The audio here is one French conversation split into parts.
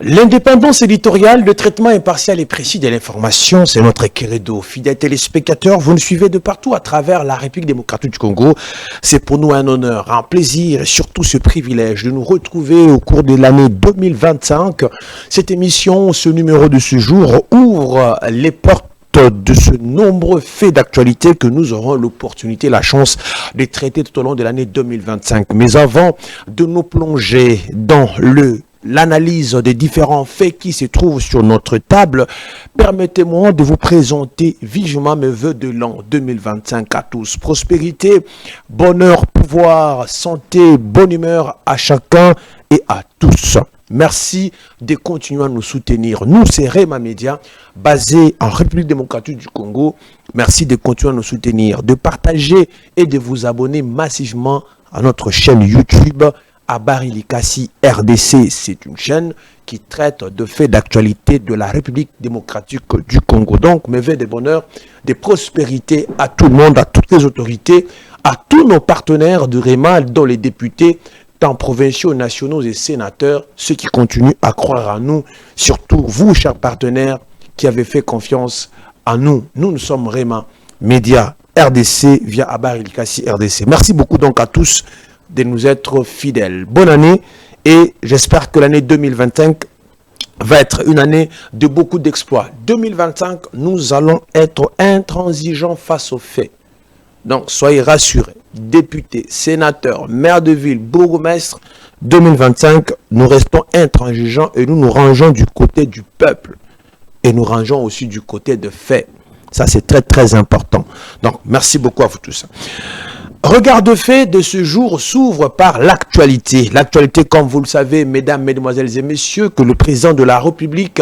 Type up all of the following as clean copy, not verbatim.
L'indépendance éditoriale, le traitement impartial et précis de l'information, c'est notre credo. Fidèles téléspectateurs, vous nous suivez de partout à travers la République démocratique du Congo. C'est pour nous un honneur, un plaisir et surtout ce privilège de nous retrouver au cours de l'année 2025. Cette émission, ce numéro de ce jour, ouvre les portes de ce nombreux faits d'actualité que nous aurons l'opportunité, la chance de traiter tout au long de l'année 2025. Mais avant de nous plonger dans l'analyse des différents faits qui se trouvent sur notre table, permettez-moi de vous présenter vivement mes vœux de l'an 2025 à tous. Prospérité, bonheur, pouvoir, santé, bonne humeur à chacun et à tous. Merci de continuer à nous soutenir. Nous, c'est Rema Media, basé en République démocratique du Congo. Merci de continuer à nous soutenir, de partager et de vous abonner massivement à notre chaîne YouTube. Habari Likasi RDC, c'est une chaîne qui traite de faits d'actualité de la République démocratique du Congo. Donc, mes vœux de bonheur, de prospérité à tout le monde, à toutes les autorités, à tous nos partenaires de REMA, dont les députés, tant provinciaux, nationaux et sénateurs, ceux qui continuent à croire en nous, surtout vous, chers partenaires, qui avez fait confiance en nous. Nous sommes REMA Média RDC via Habari Likasi RDC. Merci beaucoup donc à tous de nous être fidèles. Bonne année et j'espère que l'année 2025 va être une année de beaucoup d'exploits. 2025, nous allons être intransigeants face aux faits. Donc, soyez rassurés. Députés, sénateurs, maires de ville, bourgmestres, 2025, nous restons intransigeants et nous nous rangeons du côté du peuple. Et nous rangeons aussi du côté de faits. Ça, c'est très, très important. Donc, merci beaucoup à vous tous. Regard de fait de ce jour s'ouvre par l'actualité. L'actualité, comme vous le savez, mesdames, mesdemoiselles et messieurs, que le président de la République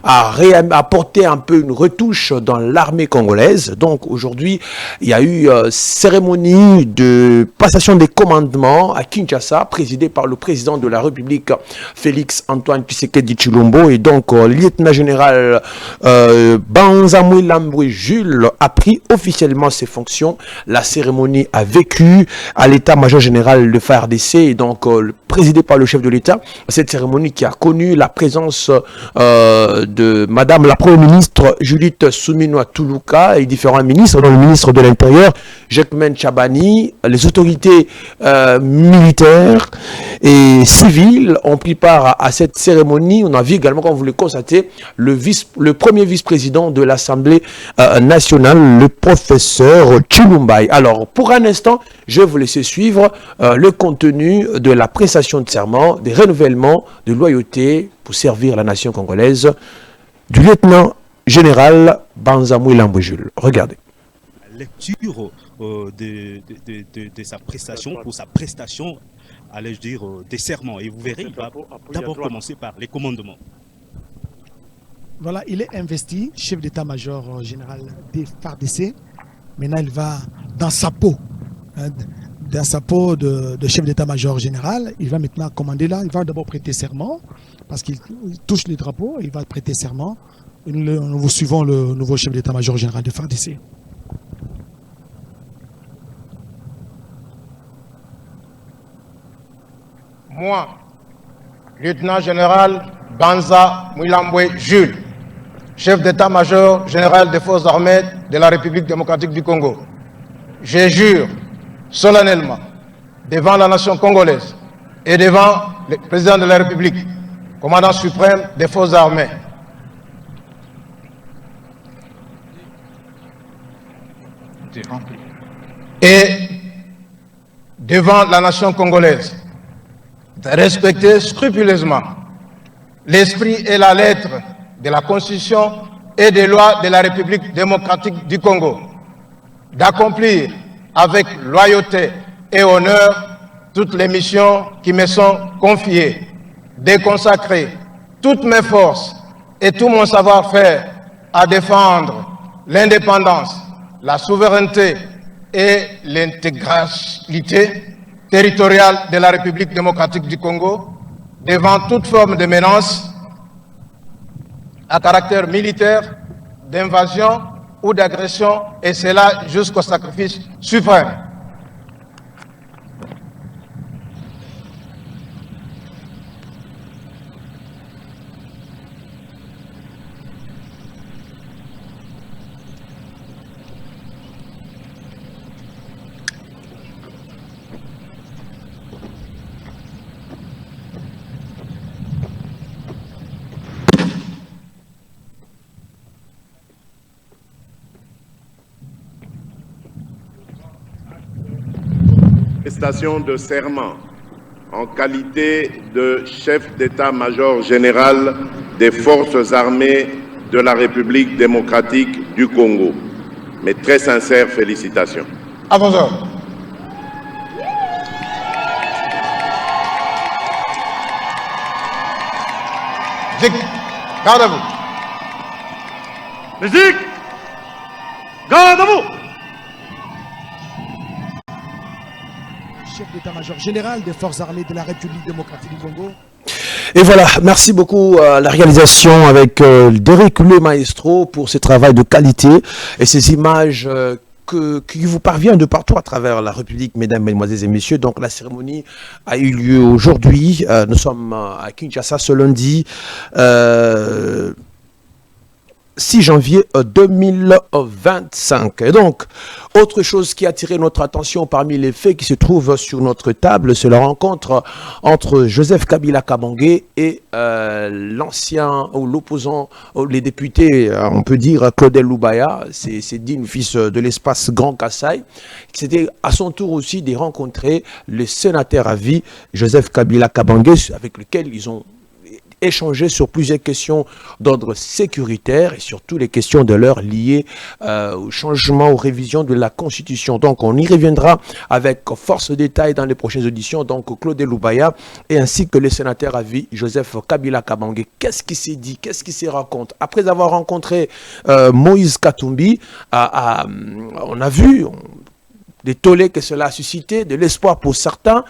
a apporté un peu une retouche dans l'armée congolaise. Donc aujourd'hui, il y a eu cérémonie de passation des commandements à Kinshasa, présidée par le président de la République, Félix Antoine Tshisekedi Tshilombo. Et donc, le lieutenant-général Banzamou Lambwe Jules a pris officiellement ses fonctions. La cérémonie a vécu à l'état-major général de FARDC et donc présidé par le chef de l'État. Cette cérémonie qui a connu la présence de Madame la Première ministre Judith Suminwa Tuluka et différents ministres, dont le ministre de l'Intérieur, Jacquemain Chabani. Les autorités militaires et civiles ont pris part à cette cérémonie. On a vu également, comme vous le constatez, le premier vice-président de l'Assemblée nationale, le professeur Chilumbai. Alors, pour un instant, je vais vous laisser suivre le contenu de la prestation de serment, des renouvellements de loyauté pour servir la nation congolaise du lieutenant-général Banzamou Lambwe Jules. Regardez. Lecture de sa prestation, pour sa prestation, allais-je dire, des serments. Et vous verrez, il va d'abord commencer par les commandements. Voilà, il est investi chef d'état-major général des FARDC. Maintenant, il va dans sa peau. Dans sa peau de chef d'état-major général, il va maintenant commander là, il va d'abord prêter serment, parce qu'il touche les drapeaux, il va prêter serment. Nous suivons le nouveau chef d'état-major général de FARDC. Moi, lieutenant-général Banza Mwilambwe Jules, chef d'état-major général des forces armées de la République démocratique du Congo, je jure solennellement devant la nation congolaise et devant le président de la République, commandant suprême des forces armées, et devant la nation congolaise, de respecter scrupuleusement l'esprit et la lettre de la Constitution et des lois de la République démocratique du Congo, d'accomplir avec loyauté et honneur toutes les missions qui me sont confiées, de consacrer toutes mes forces et tout mon savoir-faire à défendre l'indépendance, la souveraineté et l'intégralité territoriale de la République démocratique du Congo devant toute forme de menace à caractère militaire, d'invasion ou d'agression, et cela jusqu'au sacrifice suprême. prestation de serment en qualité de chef d'état-major général des forces armées de la République démocratique du Congo. Mes très sincères félicitations. À vos ordres. Garde à vous. Musique. Garde à vous. Chef d'état-major général des forces armées de la République démocratique du Congo. Et voilà, merci beaucoup à la réalisation avec Derek Le Maestro pour ce travail de qualité et ces images qui vous parviennent de partout à travers la République, mesdames, mesdemoiselles et messieurs. Donc la cérémonie a eu lieu aujourd'hui. Nous sommes à Kinshasa ce lundi. 6 janvier 2025. Et donc, autre chose qui a attiré notre attention parmi les faits qui se trouvent sur notre table, c'est la rencontre entre Joseph Kabila Kabange et l'ancien ou l'opposant, les députés, on peut dire Claudel Lubaya, c'est digne fils de l'espace Grand Kassai. C'était à son tour aussi de rencontrer le sénateur à vie Joseph Kabila Kabange, avec lequel ils ont échanger sur plusieurs questions d'ordre sécuritaire et surtout les questions de l'heure liées au changement, aux révisions de la Constitution. Donc on y reviendra avec force de détail dans les prochaines auditions. Donc Claude Lubaya et ainsi que le sénateur à vie Joseph Kabila Kabange. Qu'est-ce qui s'est dit? Qu'est-ce qui s'est raconté? Après avoir rencontré Moïse Katumbi, on a vu des tollés que cela a suscité, de l'espoir pour certains,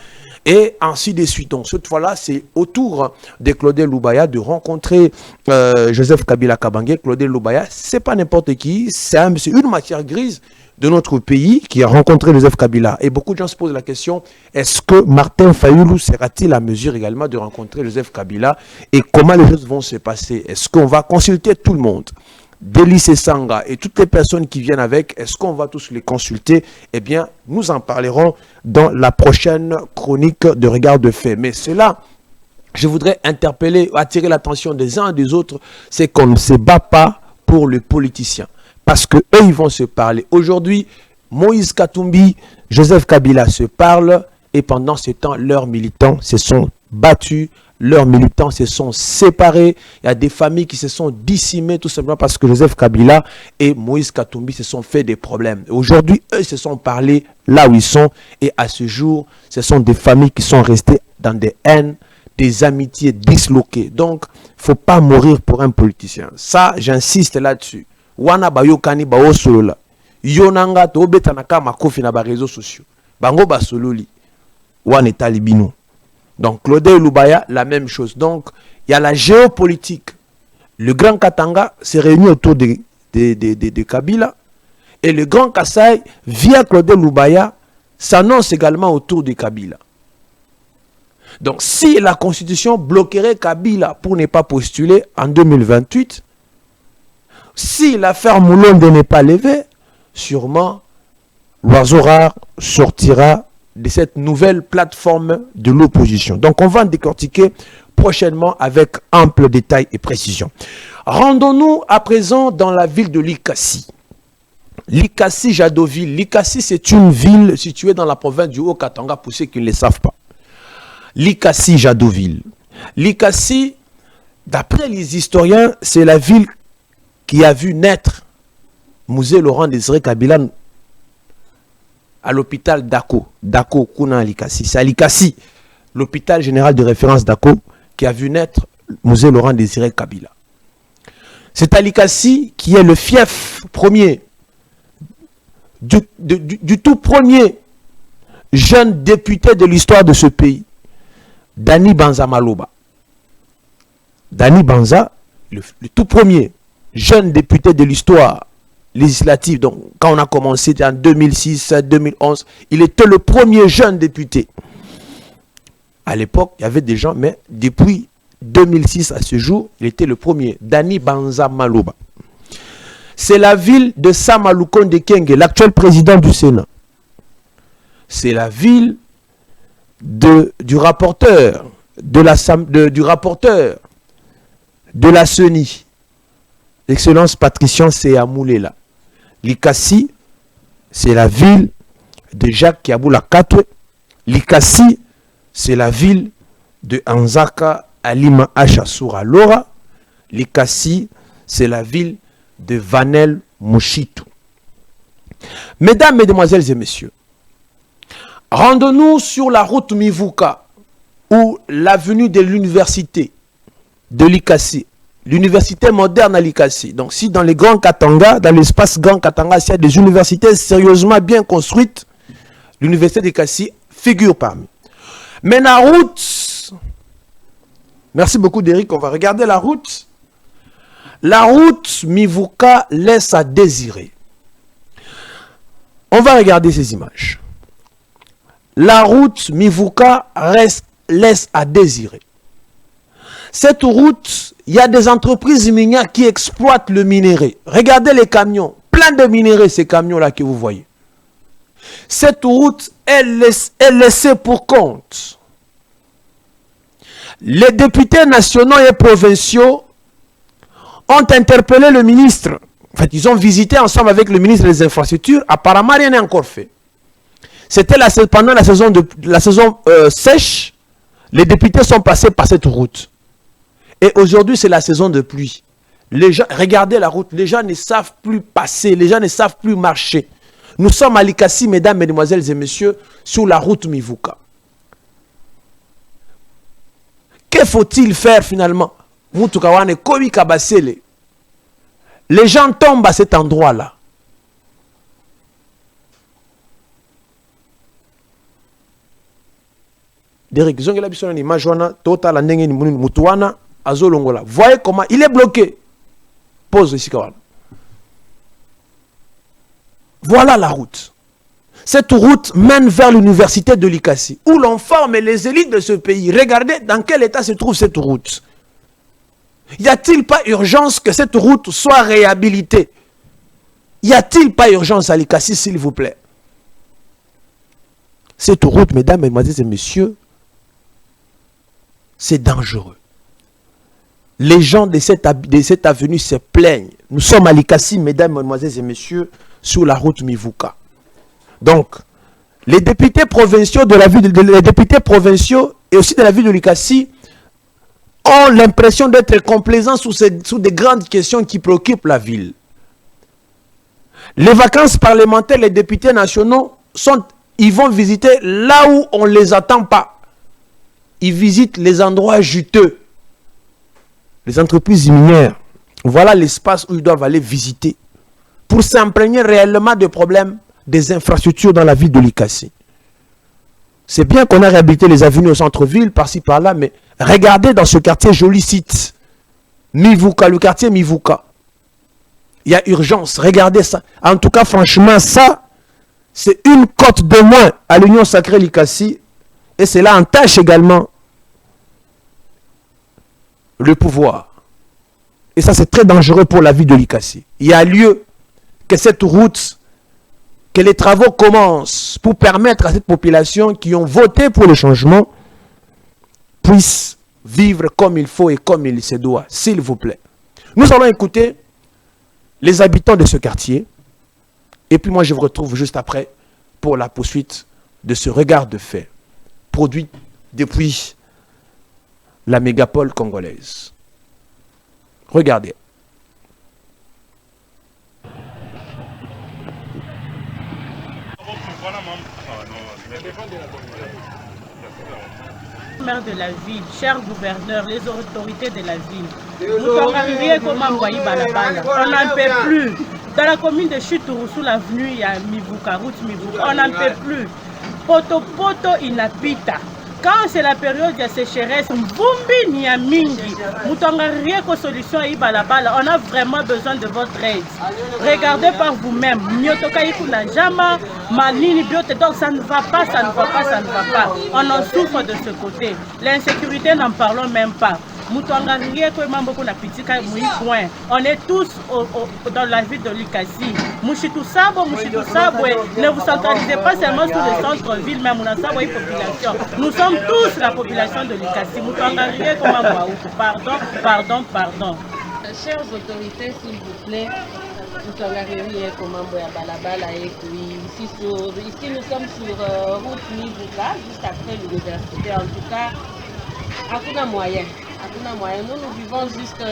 et ainsi de suite. Donc cette fois-là, c'est au tour de Claude Lubaya de rencontrer Joseph Kabila Kabange. Claude Lubaya, c'est pas n'importe qui, c'est une matière grise de notre pays qui a rencontré Joseph Kabila. Et beaucoup de gens se posent la question, est-ce que Martin Fayulu sera-t-il à mesure également de rencontrer Joseph Kabila? Et comment les choses vont se passer? Est-ce qu'on va consulter tout le monde? Délice Sanga et toutes les personnes qui viennent avec, est-ce qu'on va tous les consulter? Eh bien, nous en parlerons dans la prochaine chronique de Regard de fait. Mais cela, je voudrais interpeller, attirer l'attention des uns et des autres, c'est qu'on ne se bat pas pour le politicien. Parce que eux, ils vont se parler. Aujourd'hui, Moïse Katumbi, Joseph Kabila se parlent et pendant ce temps, leurs militants se sont battus. Leurs militants se sont séparés. Il y a des familles qui se sont décimées tout simplement parce que Joseph Kabila et Moïse Katumbi se sont fait des problèmes. Aujourd'hui, eux se sont parlé là où ils sont. Et à ce jour, ce sont des familles qui sont restées dans des haines, des amitiés disloquées. Donc, il ne faut pas mourir pour un politicien. Ça, j'insiste là-dessus. Wana bayokani bao solola. Yonanga to betanaka makofi na ba réseaux sociaux. Bango ba sololi. Wana talibino. Donc, Claude Lubaya, la même chose. Donc, il y a la géopolitique. Le Grand Katanga s'est réuni autour de Kabila. Et le Grand Kassai, via Claude Lubaya, s'annonce également autour de Kabila. Donc, si la Constitution bloquerait Kabila pour ne pas postuler en 2028, si l'affaire Moulonde n'est pas levée, sûrement, l'oiseau rare sortira de cette nouvelle plateforme de l'opposition. Donc on va en décortiquer prochainement avec ample détail et précision. Rendons-nous à présent dans la ville de Likasi. Likasi Jadoville. Likasi, c'est une ville située dans la province du Haut-Katanga pour ceux qui ne le savent pas. Likasi Jadoville. Likasi, d'après les historiens, c'est la ville qui a vu naître Mouzé Laurent Désiré Kabila à l'hôpital d'Ako. D'Ako, Kuna à Likasi. C'est à Likasi, l'hôpital général de référence d'Ako, qui a vu naître Mouzé Laurent Désiré Kabila. C'est à Likasi qui est le fief premier, du tout premier jeune député de l'histoire de ce pays, Dani Banza Maloba. Dani Banza, le tout premier jeune député de l'histoire législative, donc quand on a commencé en 2006, 2011, il était le premier jeune député. À l'époque, il y avait des gens, mais depuis 2006 à ce jour, il était le premier, Dani Banza Maloba. C'est la ville de Samalukonde Kenge, l'actuel président du Sénat. C'est la ville du rapporteur de la CENI, Excellence Patricien Seamoulela. Likasi, c'est la ville de Jacques Kiaboula Katwe, Likasi, c'est la ville de Anzaka Alima Achasura Lora. Likasi, c'est la ville de Vanel Moshitu. Mesdames, Mesdemoiselles et Messieurs, rendons-nous sur la route Mivuka, ou l'avenue de l'université de Likasi, l'université moderne à Likasi. Donc si dans les grands Katanga, dans l'espace grand Katanga, s'il y a des universités sérieusement bien construites, l'université de Likasi figure parmi. Mais la route, merci beaucoup d'Eric, on va regarder la route. La route Mivuka laisse à désirer. On va regarder ces images. La route Mivuka laisse à désirer. Cette route, il y a des entreprises minières qui exploitent le minerai. Regardez les camions, plein de minerais, ces camions-là que vous voyez. Cette route est laissée pour compte. Les députés nationaux et provinciaux ont interpellé le ministre. En fait, ils ont visité ensemble avec le ministre des Infrastructures. Apparemment, rien n'est encore fait. C'était pendant la saison sèche. Les députés sont passés par cette route. Et aujourd'hui, c'est la saison de pluie. Les gens, regardez la route. Les gens ne savent plus passer. Les gens ne savent plus marcher. Nous sommes à Likasi, mesdames, mesdemoiselles et messieurs, sur la route Mivuka. Que faut-il faire finalement? Les gens tombent à cet endroit-là. Derek, voyez comment il est bloqué. Pose ici. Voilà la route. Cette route mène vers l'université de Likasi, où l'on forme les élites de ce pays. Regardez dans quel état se trouve cette route. Y a-t-il pas urgence que cette route soit réhabilitée? Y a-t-il pas urgence à Likasi, s'il vous plaît? Cette route, mesdames, mesdemoiselles et messieurs, c'est dangereux. Les gens de cette avenue se plaignent. Nous sommes à Likasi, mesdames, mesdemoiselles et messieurs, sur la route Mivuka. Donc, les députés provinciaux de la ville, les députés provinciaux et aussi de la ville de Likasi ont l'impression d'être complaisants sous des grandes questions qui préoccupent la ville. Les vacances parlementaires, les députés nationaux, ils vont visiter là où on ne les attend pas. Ils visitent les endroits juteux. Les entreprises minières. Voilà l'espace où ils doivent aller visiter pour s'imprégner réellement des problèmes des infrastructures dans la ville de Likasi. C'est bien qu'on a réhabilité les avenues au centre-ville, par-ci, par-là, mais regardez dans ce quartier, joli site, Mivuka, le quartier Mivuka. Il y a urgence, regardez ça. En tout cas, franchement, ça, c'est une cote de moins à l'Union Sacrée Likasi, et cela entache également le pouvoir. Et ça, c'est très dangereux pour la vie de Likasi. Il y a lieu que cette route, que les travaux commencent pour permettre à cette population qui ont voté pour le changement puisse vivre comme il faut et comme il se doit, s'il vous plaît. Nous allons écouter les habitants de ce quartier et puis moi je vous retrouve juste après pour la poursuite de ce regard de fait produit depuis la mégapole congolaise. Regardez. Maire de la ville, chers gouverneurs, les autorités de la ville, nous sommes arrivés comme envoyés Balabala. On n'en peut plus. Dans la commune de Chuturu, sous l'avenue, il y a Mivuka, route Mivuka. On n'en peut plus. Poto poto inapita. Quand c'est la période de sécheresse, Mbumbi ni a mingi. Moutonga rien que solution à Ibalabala. On a vraiment besoin de votre aide. Regardez par vous-même. Myotoka Ikuna Jama, Malini Biote. Donc ça ne va pas, ça ne va pas, ça ne va pas. On en souffre de ce côté. L'insécurité, n'en parlons même pas. On est tous dans la ville de Likasi. Ne vous centralisez pas seulement sur le centre-ville, mais population. Nous sommes tous la population de Likasi. Pardon. Chères autorités, s'il vous plaît, Ici, nous sommes sur route Mivuka, juste après l'université. En tout cas, Hakuna moyen. Nous vivons juste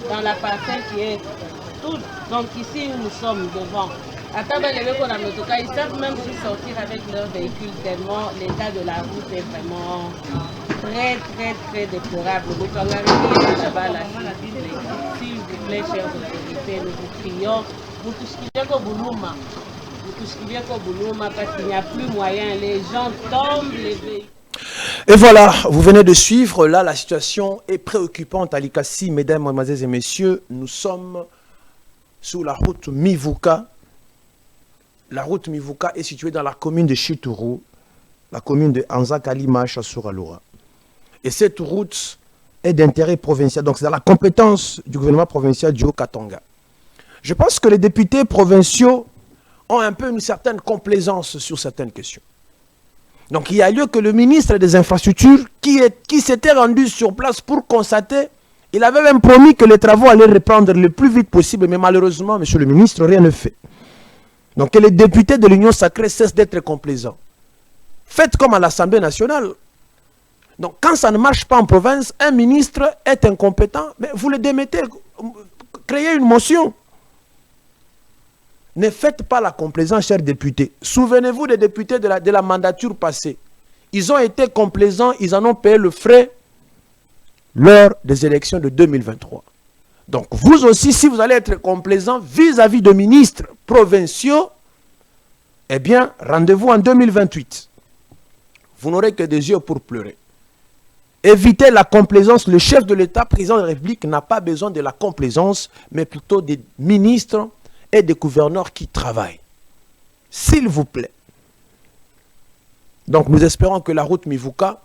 dans la parcelle qui est tout. Donc ici, nous sommes devant. Ils savent même plus sortir avec leur véhicule tellement l'état de la route est vraiment très déplorable. S'il vous plaît, chers autorités, nous vous prions, vous parce qu'il n'y a plus moyen. Les gens tombent, les véhicules. Et voilà, vous venez de suivre, là la situation est préoccupante à Likasi, mesdames, mesdemoiselles et messieurs. Nous sommes sur la route Mivuka. La route Mivuka est située dans la commune de Chituru, la commune de Anzakali Chasouraloura. Et cette route est d'intérêt provincial, donc c'est dans la compétence du gouvernement provincial du Haut-Katanga. Je pense que les députés provinciaux ont un peu une certaine complaisance sur certaines questions. Donc il y a lieu que le ministre des Infrastructures, qui s'était rendu sur place pour constater, il avait même promis que les travaux allaient reprendre le plus vite possible, mais malheureusement, monsieur le ministre, rien ne fait. Donc que les députés de l'Union sacrée cessent d'être complaisants. Faites comme à l'Assemblée nationale. Donc quand ça ne marche pas en province, un ministre est incompétent, mais vous le démettez, créez une motion. Ne faites pas la complaisance, chers députés. Souvenez-vous des députés de la mandature passée. Ils ont été complaisants, ils en ont payé le frais lors des élections de 2023. Donc vous aussi, si vous allez être complaisant vis-à-vis de ministres provinciaux, eh bien, rendez-vous en 2028. Vous n'aurez que des yeux pour pleurer. Évitez la complaisance. Le chef de l'État, président de la République, n'a pas besoin de la complaisance, mais plutôt des ministres et des gouverneurs qui travaillent. S'il vous plaît. Donc nous espérons que la route Mivuka,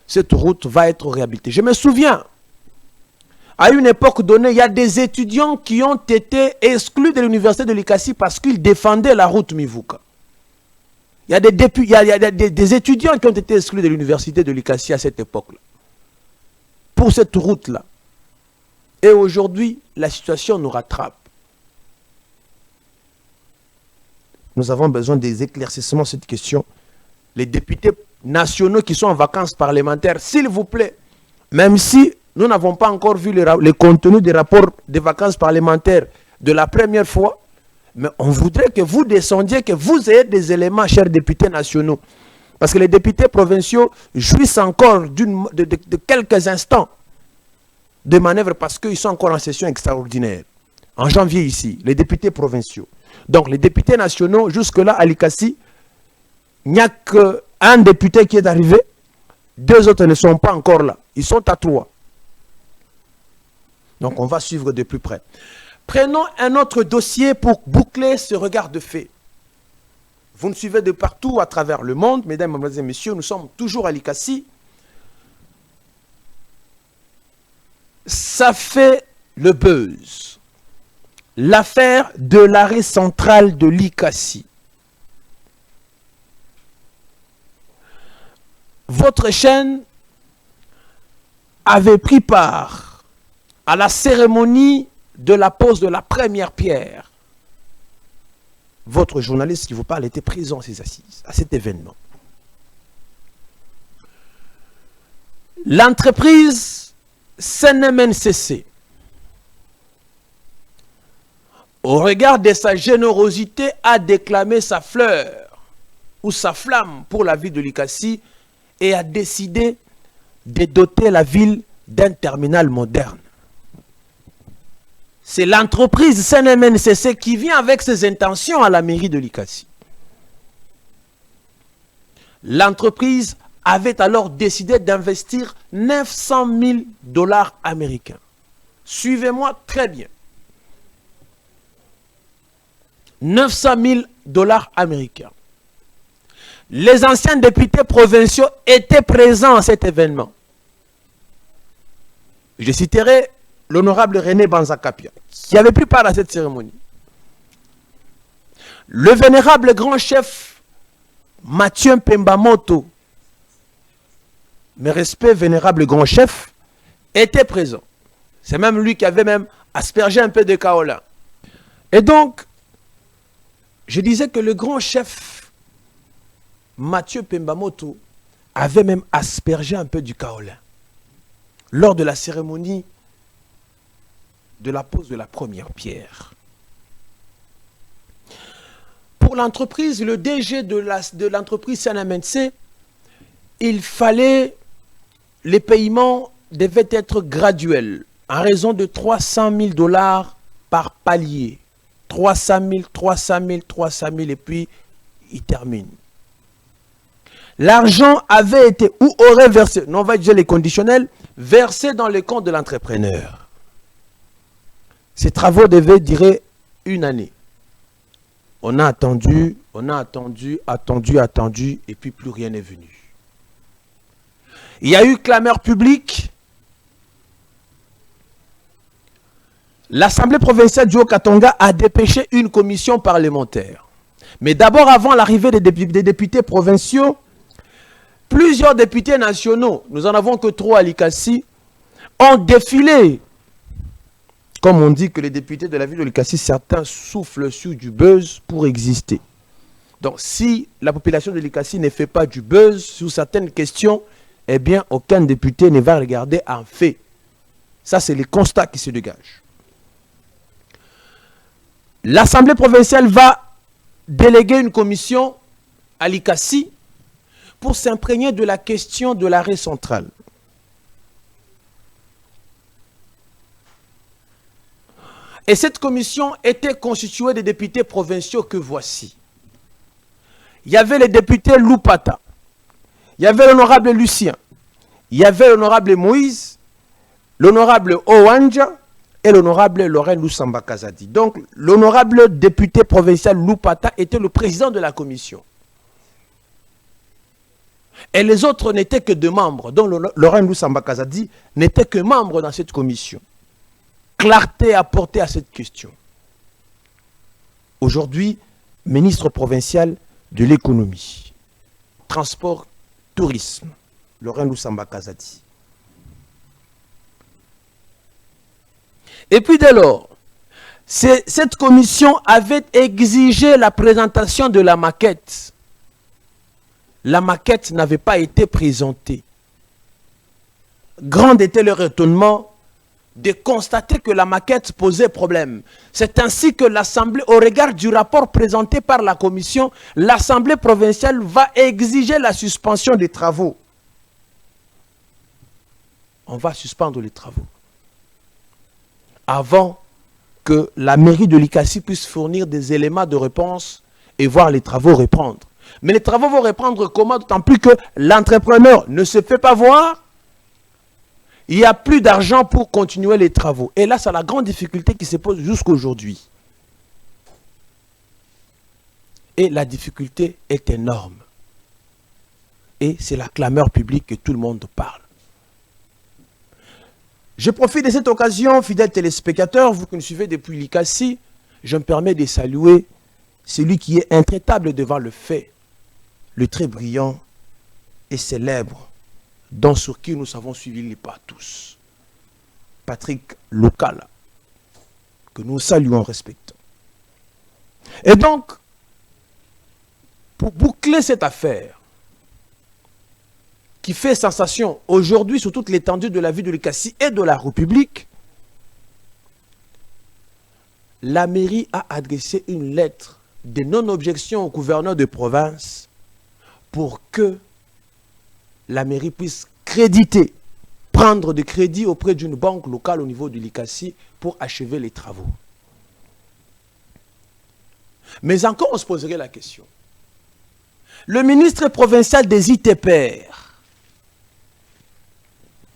cette route va être réhabilitée. Je me souviens, à une époque donnée, il y a des étudiants qui ont été exclus de l'université de Likasi parce qu'ils défendaient la route Mivuka. Il y a des étudiants qui ont été exclus de l'université de Likasi à cette époque-là. Pour cette route-là. Et aujourd'hui, la situation nous rattrape. Nous avons besoin des éclaircissements sur cette question. Les députés nationaux qui sont en vacances parlementaires, s'il vous plaît, même si nous n'avons pas encore vu les contenus des rapports des vacances parlementaires de la première fois, mais on voudrait que vous descendiez, que vous ayez des éléments, chers députés nationaux. Parce que les députés provinciaux jouissent encore de quelques instants de manœuvre parce qu'ils sont encore en session extraordinaire. En janvier ici, les députés provinciaux. Donc les députés nationaux, jusque-là à Likasi, il n'y a qu'un député qui est arrivé, deux autres ne sont pas encore là. Ils sont à 3. Donc on va suivre de plus près. Prenons un autre dossier pour boucler ce regard de fait. Vous nous suivez de partout à travers le monde, mesdames, mesdemoiselles et messieurs, nous sommes toujours à Likasi. Ça fait le buzz. L'affaire de l'arrêt central de Likasi. Votre chaîne avait pris part à la cérémonie de la pose de la première pierre. Votre journaliste qui vous parle était présent à ces assises, à cet événement. L'entreprise CNMNCC, au regard de sa générosité, a déclamé sa fleur ou sa flamme pour la ville de Likasi et a décidé de doter la ville d'un terminal moderne. C'est l'entreprise CNMNCC qui vient avec ses intentions à la mairie de Likasi. L'entreprise avait alors décidé d'investir 900 000 $ américains. Suivez-moi très bien. 900 000 $ américains. Les anciens députés provinciaux étaient présents à cet événement. Je citerai l'honorable René Banzakapia, qui avait pris part à cette cérémonie. Le vénérable grand chef Mathieu Pembamoto, mes respects, vénérable grand chef, était présent. C'est même lui qui avait même aspergé un peu de kaola. Et donc, je disais que le grand chef Mathieu Pembamoto avait même aspergé un peu du kaolin lors de la cérémonie de la pose de la première pierre. Pour l'entreprise, le DG de l'entreprise Sanamense, il fallait, les paiements devaient être graduels, en raison de 300 000 $ par palier. 300 000, 300 000, 300 000, et puis il termine. L'argent avait été, ou aurait versé, non, on va dire les conditionnels, versé dans le compte de l'entrepreneur. Ces travaux devaient durer une année. On a attendu, et puis plus rien n'est venu. Il y a eu clameur publique. L'Assemblée provinciale du Haut-Katanga a dépêché une commission parlementaire. Mais d'abord, avant l'arrivée des députés provinciaux, plusieurs députés nationaux, nous n'en avons que 3 à Likassi, ont défilé. Comme on dit que les députés de la ville de Likassi, certains soufflent sur du buzz pour exister. Donc si la population de Likassi ne fait pas du buzz sur certaines questions, eh bien aucun député ne va regarder en fait. Ça, c'est les constats qui se dégagent. L'Assemblée provinciale va déléguer une commission à Likassi pour s'imprégner de la question de l'arrêt central. Et cette commission était constituée des députés provinciaux que voici. Il y avait les députés Loupata, il y avait l'honorable Lucien, il y avait l'honorable Moïse, l'honorable Owanja et l'honorable Lorraine Lusamba Kazadi. Donc, l'honorable député provincial Loupata était le président de la commission. Et les autres n'étaient que 2 membres, dont Lorraine Lusamba Kazadi n'était que membre dans cette commission. Clarté apportée à cette question. Aujourd'hui, ministre provincial de l'économie, transport, tourisme, Lorraine Lusamba Kazadi. Et puis dès lors, cette commission avait exigé la présentation de la maquette. La maquette n'avait pas été présentée. Grand était leur étonnement de constater que la maquette posait problème. C'est ainsi que l'Assemblée, au regard du rapport présenté par la commission, l'Assemblée provinciale va exiger la suspension des travaux. On va suspendre les travaux avant que la mairie de Likassi puisse fournir des éléments de réponse et voir les travaux reprendre. Mais les travaux vont reprendre comment? D'autant plus que l'entrepreneur ne se fait pas voir. Il n'y a plus d'argent pour continuer les travaux. Et là, c'est la grande difficulté qui se pose jusqu'à aujourd'hui. Et la difficulté est énorme. Et c'est la clameur publique que tout le monde parle. Je profite de cette occasion, fidèles téléspectateurs, vous qui nous suivez depuis Likassi, je me permets de saluer celui qui est intraitable devant le fait, le très brillant et célèbre, dont sur qui nous avons suivi les pas tous, Patrick Lokala, que nous saluons, respectons. Et donc, pour boucler cette affaire, qui fait sensation aujourd'hui sur toute l'étendue de la ville de Likassi et de la République, la mairie a adressé une lettre de non-objection au gouverneur de province pour que la mairie puisse créditer, prendre de crédit auprès d'une banque locale au niveau de Likassi pour achever les travaux. Mais encore, on se poserait la question. Le ministre provincial des ITPR,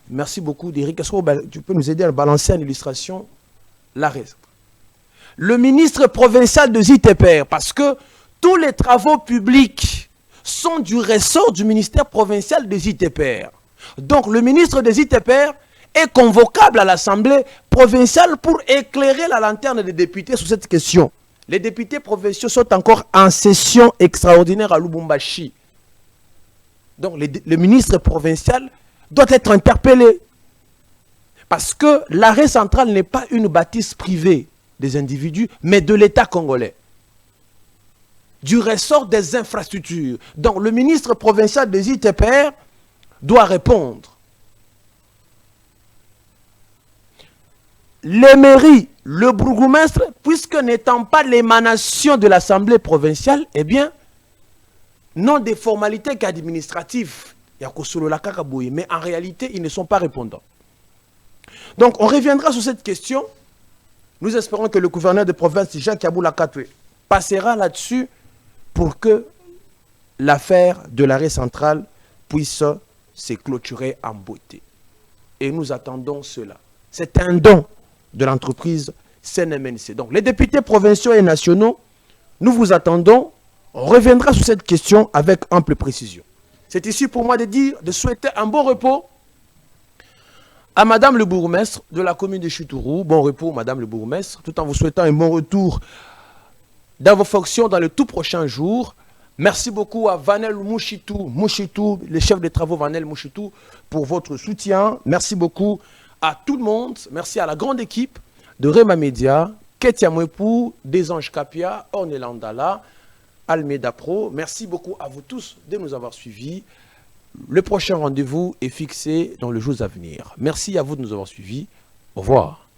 merci beaucoup, Derek. Est-ce que tu peux nous aider à balancer en illustration la raison? Le ministre provincial des ITPR, parce que tous les travaux publics sont du ressort du ministère provincial des ITPR. Donc, le ministre des ITPR est convocable à l'Assemblée provinciale pour éclairer la lanterne des députés sur cette question. Les députés provinciaux sont encore en session extraordinaire à Lubumbashi. Donc, le ministre provincial doit être interpellé. Parce que l'arrêt central n'est pas une bâtisse privée. des individus, mais de l'État congolais. Du ressort des infrastructures. Donc le ministre provincial des ITPR doit répondre. Les mairies, le bourgmestre, puisque n'étant pas l'émanation de l'Assemblée provinciale, eh bien, n'ont des formalités qu'administratives. Mais en réalité, ils ne sont pas répondants. Donc, on reviendra sur cette question. Nous espérons que le gouverneur de province, Jacques Yaboula Katwe, passera là-dessus pour que l'affaire de l'arrêt central puisse se clôturer en beauté. Et nous attendons cela. C'est un don de l'entreprise CNMNC. Donc, les députés provinciaux et nationaux, nous vous attendons. On reviendra sur cette question avec ample précision. C'est ici pour moi de souhaiter un bon repos à Madame le bourgmestre de la commune de Choutourou. Bon repos, Madame le bourgmestre, tout en vous souhaitant un bon retour dans vos fonctions dans les tout prochains jours. Merci beaucoup à Vanel Mouchitou, le chef des travaux Vanel Mouchitou, pour votre soutien. Merci beaucoup à tout le monde. Merci à la grande équipe de Rema Media, Ketia Mwepou, Desange Kapia, Ornelandala, Almeida Pro. Merci beaucoup à vous tous de nous avoir suivis. Le prochain rendez-vous est fixé dans les jours à venir. Merci à vous de nous avoir suivis. Au revoir.